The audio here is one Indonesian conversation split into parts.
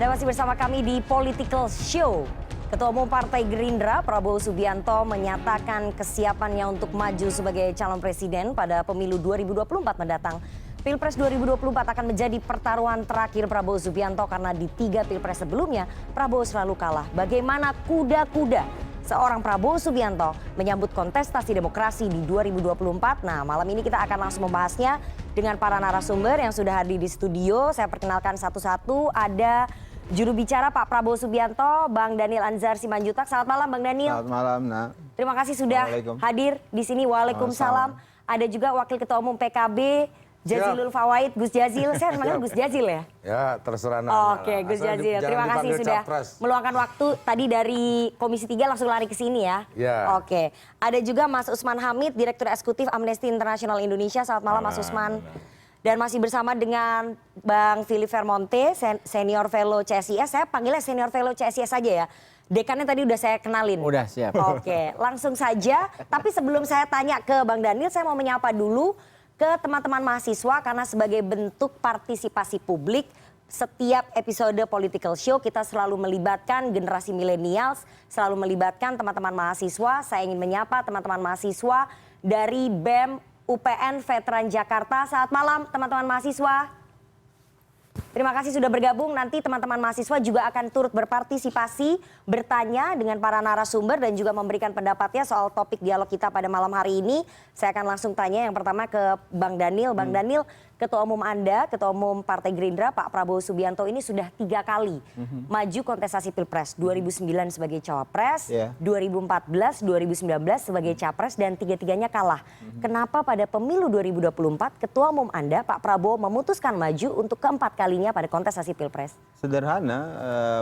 Anda masih bersama kami di Political Show. Ketua Umum Partai Gerindra, Prabowo Subianto, menyatakan kesiapannya untuk maju sebagai calon presiden pada pemilu 2024 mendatang. Pilpres 2024 akan menjadi pertaruhan terakhir Prabowo Subianto karena di 3 pilpres sebelumnya Prabowo selalu kalah. Bagaimana kuda-kuda seorang Prabowo Subianto menyambut kontestasi demokrasi di 2024? Nah, malam ini kita akan langsung membahasnya dengan para narasumber yang sudah hadir di studio. Saya perkenalkan satu-satu. Ada juru bicara Pak Prabowo Subianto, Bang Daniel Anzar Simanjuntak. Selamat malam, Bang Daniel. Selamat malam, Nak. Terima kasih sudah hadir di sini. Waalaikumsalam. Ada juga Wakil Ketua Umum PKB, Jazilul Fawait, Gus Jazil. Saya manggil Gus Jazil ya? Ya, terserah Nana. Oke, Gus Jazil. Terima kasih sudah meluangkan waktu tadi dari Komisi 3 langsung lari ke sini ya. Ya. Oke. Ada juga Mas Usman Hamid, Direktur Eksekutif Amnesty International Indonesia. Selamat malam, Mas Usman. Dan masih bersama dengan Bang Philip Vermonte, Senior Fellow CSIS. Saya panggilnya Senior Fellow CSIS saja ya. Dekannya tadi udah saya kenalin. Udah siap. Oke, langsung saja. Tapi sebelum saya tanya ke Bang Daniel, saya mau menyapa dulu ke teman-teman mahasiswa karena sebagai bentuk partisipasi publik setiap episode Political Show kita selalu melibatkan generasi milenials, selalu melibatkan teman-teman mahasiswa. Saya ingin menyapa teman-teman mahasiswa dari BEM UPN Veteran Jakarta. Selamat malam teman-teman mahasiswa. Terima kasih sudah bergabung. Nanti teman-teman mahasiswa juga akan turut berpartisipasi, bertanya dengan para narasumber dan juga memberikan pendapatnya soal topik dialog kita pada malam hari ini. Saya akan langsung tanya yang pertama ke Bang Daniel. Bang Daniel, Ketua Umum Anda, Ketua Umum Partai Gerindra, Pak Prabowo Subianto ini sudah 3 kali maju kontestasi Pilpres. 2009 sebagai cawapres, 2014, 2019 sebagai capres dan tiga-tiganya kalah. Kenapa pada pemilu 2024 Ketua Umum Anda, Pak Prabowo memutuskan maju untuk keempat kalinya pada kontestasi Pilpres? Sederhana,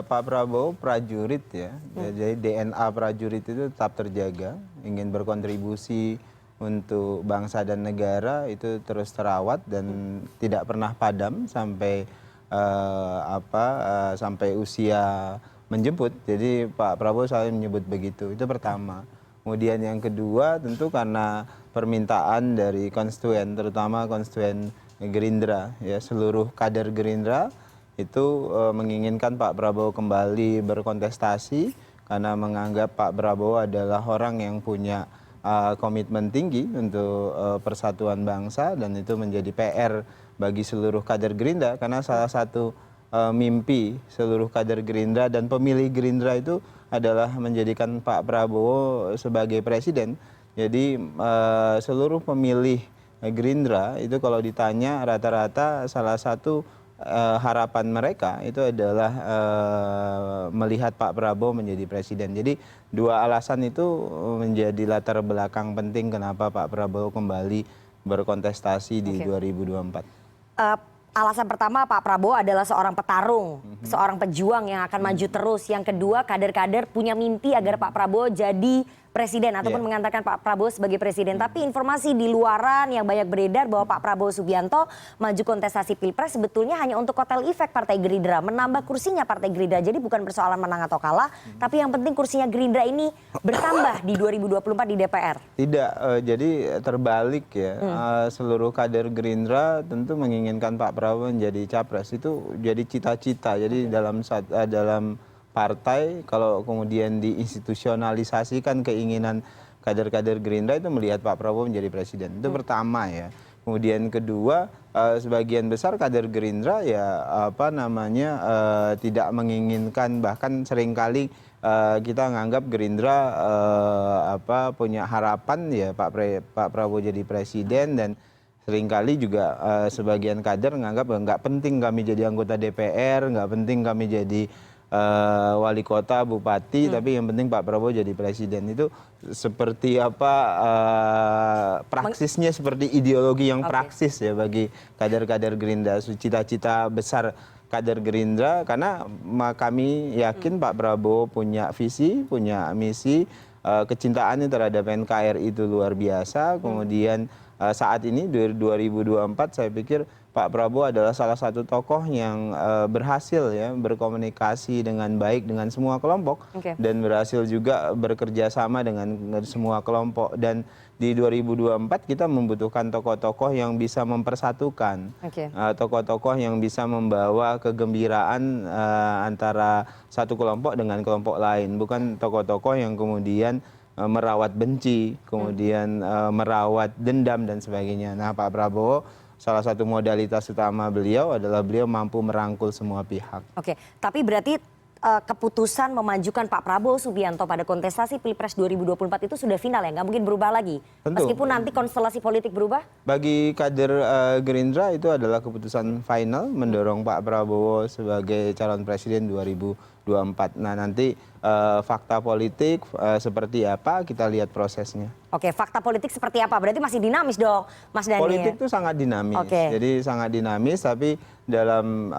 Pak Prabowo prajurit ya. Jadi DNA prajurit itu tetap terjaga, ingin berkontribusi untuk bangsa dan negara itu terus terawat dan tidak pernah padam sampai sampai usia menjemput. Jadi Pak Prabowo selalu menyebut begitu. Itu pertama. Kemudian yang kedua tentu karena permintaan dari konstituen, terutama konstituen Gerindra, ya seluruh kader Gerindra itu menginginkan Pak Prabowo kembali berkontestasi karena menganggap Pak Prabowo adalah orang yang punya komitmen tinggi untuk persatuan bangsa dan itu menjadi PR bagi seluruh kader Gerindra karena salah satu mimpi seluruh kader Gerindra dan pemilih Gerindra itu adalah menjadikan Pak Prabowo sebagai presiden. Jadi seluruh pemilih Gerindra itu kalau ditanya rata-rata salah satu harapan mereka itu adalah melihat Pak Prabowo menjadi presiden. Jadi 2 alasan itu menjadi latar belakang penting kenapa Pak Prabowo kembali berkontestasi di 2024. Alasan pertama, Pak Prabowo adalah seorang petarung, seorang pejuang yang akan maju terus. Yang kedua, kader-kader punya mimpi agar Pak Prabowo jadi presiden ataupun mengantarkan Pak Prabowo sebagai presiden. Tapi informasi di luaran yang banyak beredar bahwa Pak Prabowo Subianto maju kontestasi Pilpres sebetulnya hanya untuk kotel efek Partai Gerindra, menambah kursinya Partai Gerindra. Jadi bukan persoalan menang atau kalah, tapi yang penting kursinya Gerindra ini bertambah di 2024 di DPR. Tidak, jadi terbalik ya. Seluruh kader Gerindra tentu menginginkan Pak Prabowo menjadi capres. Itu jadi cita-cita. Jadi dalam partai kalau kemudian diinstitusionalisasikan keinginan kader-kader Gerindra itu melihat Pak Prabowo menjadi presiden. Itu pertama ya. Kemudian kedua, sebagian besar kader Gerindra ya tidak menginginkan, bahkan seringkali kita menganggap Gerindra punya harapan ya Pak Prabowo jadi presiden dan seringkali juga sebagian kader menganggap nggak penting kami jadi anggota DPR, nggak penting kami jadi wali kota, bupati, tapi yang penting Pak Prabowo jadi presiden. Itu seperti praksisnya seperti ideologi yang praksis ya bagi kader-kader Gerindra, cita-cita besar kader Gerindra karena kami yakin Pak Prabowo punya visi, punya misi, kecintaannya terhadap NKRI itu luar biasa, kemudian saat ini 2024 saya pikir Pak Prabowo adalah salah satu tokoh yang berhasil ya berkomunikasi dengan baik dengan semua kelompok dan berhasil juga bekerja sama dengan semua kelompok, dan di 2024 kita membutuhkan tokoh-tokoh yang bisa mempersatukan, tokoh-tokoh yang bisa membawa kegembiraan antara satu kelompok dengan kelompok lain, bukan tokoh-tokoh yang kemudian merawat benci, kemudian merawat dendam dan sebagainya. Nah, Pak Prabowo salah satu modalitas utama beliau adalah beliau mampu merangkul semua pihak. Oke, tapi berarti keputusan memajukan Pak Prabowo Subianto pada kontestasi Pilpres 2024 itu sudah final ya, nggak mungkin berubah lagi? Tentu. Meskipun nanti konstelasi politik berubah? Bagi kader Gerindra itu adalah keputusan final mendorong Pak Prabowo sebagai calon presiden 2024. Nah, nanti fakta politik seperti apa kita lihat prosesnya. Oke, fakta politik seperti apa? Berarti masih dinamis dong, Mas Daniel. Politik itu sangat dinamis. Jadi sangat dinamis, tapi dalam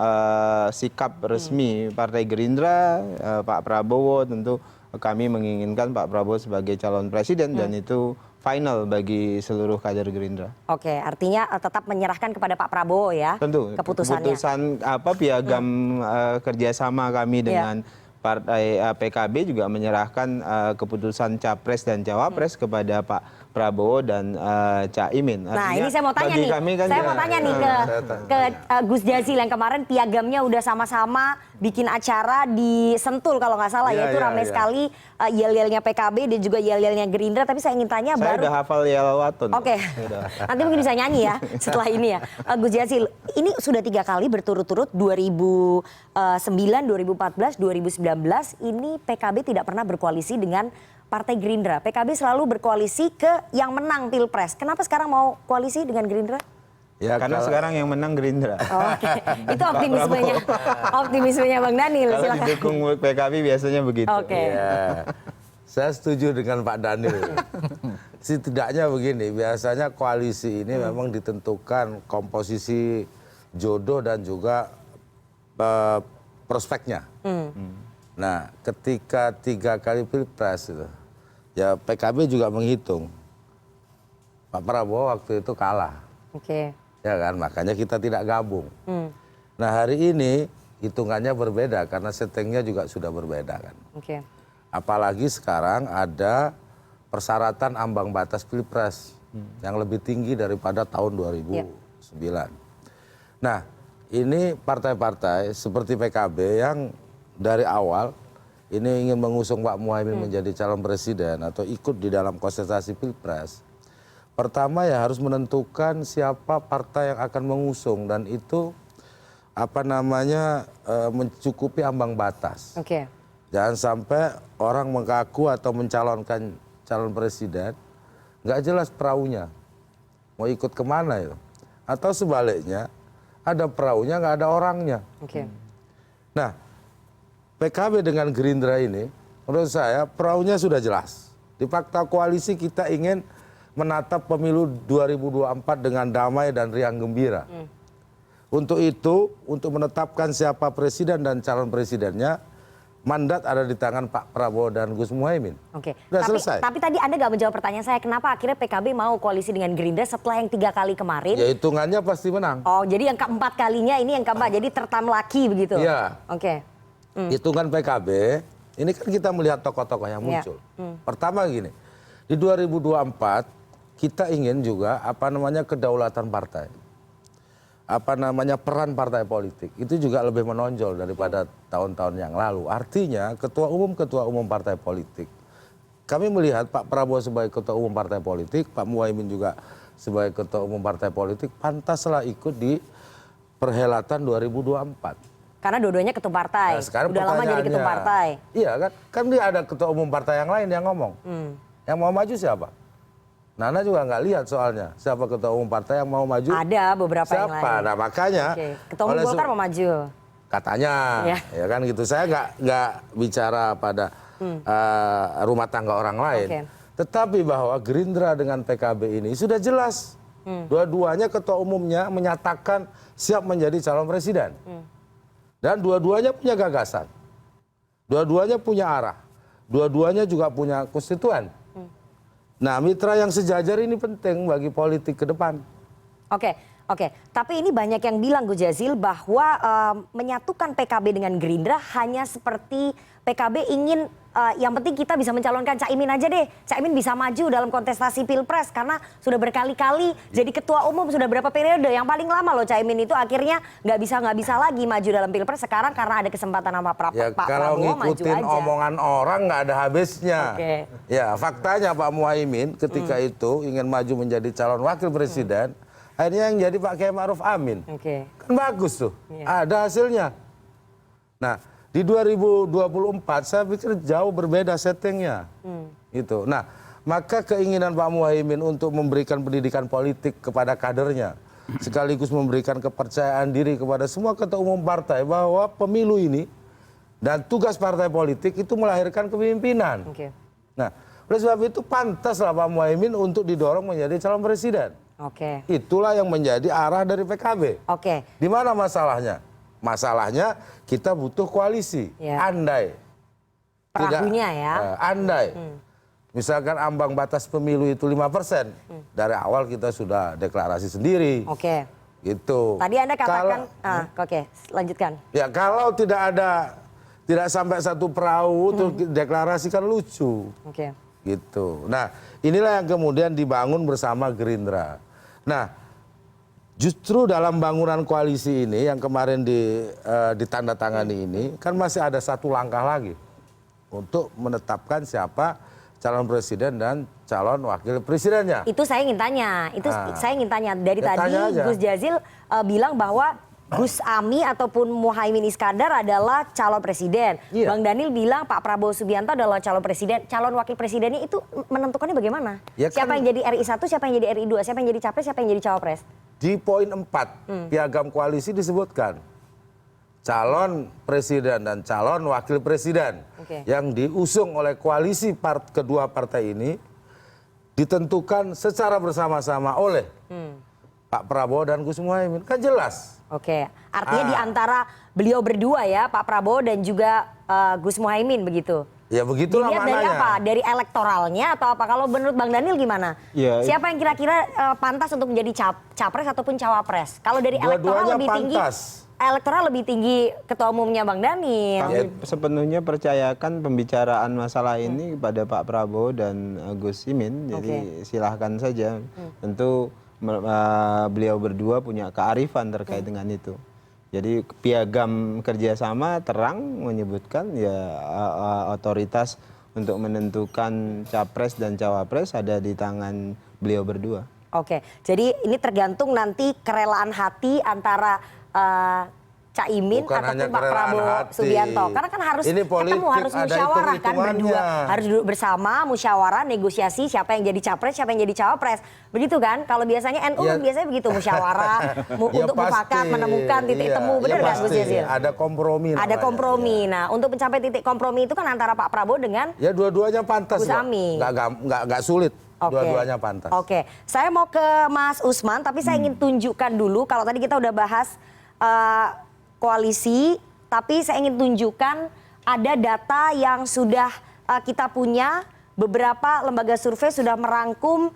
sikap resmi Partai Gerindra, Pak Prabowo tentu kami menginginkan Pak Prabowo sebagai calon presiden dan itu final bagi seluruh kader Gerindra. Oke, artinya tetap menyerahkan kepada Pak Prabowo ya. Tentu. Keputusannya. Keputusan piagam kerjasama kami dengan Partai PKB juga menyerahkan keputusan capres dan cawapres kepada Pak Prabowo dan Caimin. Nah, ini saya mau tanya nih. Saya mau tanya nih ke Gus Jazil yang kemarin piagamnya udah sama-sama bikin acara di Sentul kalau nggak salah ya, itu ramai sekali yel-yelnya PKB dan juga yel-yelnya Gerindra. Tapi saya ingin tanya saya udah hafal yel waton. Oke, nanti mungkin bisa nyanyi ya setelah ini ya. Gus Jazil, ini sudah 3 kali berturut-turut 2009, 2014, 2019 ini PKB tidak pernah berkoalisi dengan Partai Gerindra. PKB selalu berkoalisi ke yang menang Pilpres. Kenapa sekarang mau koalisi dengan Gerindra? Ya, karena sekarang yang menang Gerindra. Oke. Itu optimismenya. Optimismenya Bang Daniel. Kalau didukung PKB biasanya begitu. Oke. Ya, saya setuju dengan Pak Daniel. Setidaknya begini, biasanya koalisi ini memang ditentukan komposisi jodoh dan juga prospeknya. Nah, ketika 3 kali Pilpres itu, ya PKB juga menghitung Pak Prabowo waktu itu kalah. Ya kan, makanya kita tidak gabung. Nah, hari ini hitungannya berbeda karena settingnya juga sudah berbeda kan. Apalagi sekarang ada persyaratan ambang batas Pilpres yang lebih tinggi daripada tahun 2009. Nah, ini partai-partai seperti PKB yang dari awal ini ingin mengusung Pak Muhaimin menjadi calon presiden atau ikut di dalam kontestasi Pilpres. Pertama ya harus menentukan siapa partai yang akan mengusung dan itu mencukupi ambang batas. Jangan sampai orang mengaku atau mencalonkan calon presiden nggak jelas peraunya mau ikut kemana itu, atau sebaliknya ada peraunya nggak ada orangnya. Nah, PKB dengan Gerindra ini menurut saya peraunya sudah jelas. Di fakta koalisi kita ingin menatap pemilu 2024 dengan damai dan riang gembira. Untuk itu, untuk menetapkan siapa presiden dan calon presidennya, mandat ada di tangan Pak Prabowo dan Gus Muhaimin. Sudah selesai. Tapi tadi Anda nggak menjawab pertanyaan saya, kenapa akhirnya PKB mau koalisi dengan Gerindra setelah yang 3 kali kemarin? Ya hitungannya pasti menang. Oh, jadi yang keempat kalinya ini yang keempat, jadi tertam laki begitu? Iya. Hitungan PKB, ini kan kita melihat tokoh-tokoh yang muncul. Pertama gini, di 2024 kita ingin juga kedaulatan partai. Peran partai politik itu juga lebih menonjol daripada tahun-tahun yang lalu. Artinya ketua umum partai politik, kami melihat Pak Prabowo sebagai ketua umum partai politik, Pak Muhaimin juga sebagai ketua umum partai politik, pantaslah ikut di perhelatan 2024. Karena dua-duanya ketua partai. Nah, udah lama jadi ketua partai. Iya kan dia ada ketua umum partai yang lain yang ngomong. Yang mau maju siapa? Nana juga nggak lihat soalnya siapa ketua umum partai yang mau maju. Ada beberapa yang lain. Nah makanya. Ketua umum Golkar mau maju. Katanya, ya kan gitu. Saya nggak bicara pada rumah tangga orang lain. Tetapi bahwa Gerindra dengan PKB ini sudah jelas. Dua-duanya ketua umumnya menyatakan siap menjadi calon presiden. Dan dua-duanya punya gagasan. Dua-duanya punya arah. Dua-duanya juga punya konstituen. Nah, mitra yang sejajar ini penting bagi politik ke depan. Oke, oke. Tapi ini banyak yang bilang Gus Jazil bahwa menyatukan PKB dengan Gerindra hanya seperti PKB ingin yang penting kita bisa mencalonkan Caimin aja deh. Caimin bisa maju dalam kontestasi Pilpres karena sudah berkali-kali jadi ketua umum, sudah berapa periode. Yang paling lama loh Caimin itu akhirnya nggak bisa lagi maju dalam Pilpres sekarang karena ada kesempatan sama Pak Kalau Prabowo maju ngikutin aja. omongan orang nggak ada habisnya. Ya, faktanya Pak Muhaimin ketika itu ingin maju menjadi calon wakil presiden, akhirnya yang jadi Pak Kiai Ma'ruf Amin. Kan bagus tuh, ada hasilnya. Nah, di 2024 saya pikir jauh berbeda settingnya. Gitu. Nah, maka keinginan Pak Muhaimin untuk memberikan pendidikan politik kepada kadernya, sekaligus memberikan kepercayaan diri kepada semua ketua umum partai bahwa pemilu ini dan tugas partai politik itu melahirkan kepemimpinan. Nah, oleh sebab itu pantaslah Pak Muhaimin untuk didorong menjadi calon presiden. Itulah yang menjadi arah dari PKB. Di mana masalahnya? Masalahnya kita butuh koalisi. Andai. Perahunya ya. Andai. Misalkan ambang batas pemilu itu 5%. Dari awal kita sudah deklarasi sendiri. Gitu. Tadi Anda katakan, lanjutkan. Ya kalau tidak sampai satu perahu itu deklarasi kan lucu. Gitu. Nah, inilah yang kemudian dibangun bersama Gerindra. Nah, justru dalam bangunan koalisi ini yang kemarin ditandatangani ini kan masih ada satu langkah lagi untuk menetapkan siapa calon presiden dan calon wakil presidennya. Itu saya ingin tanya. Saya ingin tanya dari tadi Gus Jazil bilang bahwa Gus Ami ataupun Muhaimin Iskandar adalah calon presiden. Bang Daniel bilang Pak Prabowo Subianto adalah calon presiden. Calon wakil presidennya itu menentukannya bagaimana? Siapa yang jadi RI 1, siapa yang jadi RI 2, siapa yang jadi capres, siapa yang jadi cawapres? Di poin 4 piagam koalisi disebutkan calon presiden dan calon wakil presiden yang diusung oleh koalisi kedua partai ini ditentukan secara bersama-sama oleh Pak Prabowo dan Gus Muhaimin. Kan jelas. Artinya di antara beliau berdua ya, Pak Prabowo dan juga Gus Muhaimin begitu. Ya begitulah maknanya. Dari apa? Dari elektoralnya atau apa? Kalau menurut Bang Daniel gimana? Siapa yang kira-kira pantas untuk menjadi capres ataupun cawapres? Kalau dari elektoral lebih tinggi, elektoral lebih tinggi ketua umumnya Bang Daniel. Kami sepenuhnya percayakan pembicaraan masalah ini kepada Pak Prabowo dan Gus Imin. Jadi silahkan saja. Tentu beliau berdua punya kearifan terkait dengan itu. Jadi piagam kerjasama terang menyebutkan ya otoritas untuk menentukan capres dan cawapres ada di tangan beliau berdua. Jadi ini tergantung nanti kerelaan hati antara Caimin ataupun Pak Prabowo Subianto. Karena kan harus ketemu, harus musyawarah kan berdua. Harus duduk bersama, musyawarah, negosiasi siapa yang jadi capres, siapa yang jadi cawapres. Begitu kan? Kalau biasanya NU biasanya begitu, musyawarah untuk mufakat, menemukan titik temu. Benar kan Gus Jazil? Ada kompromi. Ada kompromi. Nah, untuk mencapai titik kompromi itu kan antara Pak Prabowo dengan ya dua-duanya pantas. Gus Ami. Nggak sulit. Dua-duanya pantas. Saya mau ke Mas Usman, tapi saya ingin tunjukkan dulu, kalau tadi kita udah bahas koalisi, tapi saya ingin tunjukkan ada data yang sudah kita punya. Beberapa lembaga survei sudah merangkum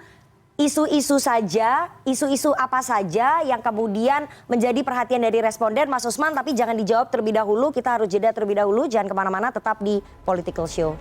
isu-isu saja, isu-isu apa saja yang kemudian menjadi perhatian dari responden. Mas Usman, tapi jangan dijawab terlebih dahulu, kita harus jeda terlebih dahulu, jangan kemana-mana, tetap di Political Show.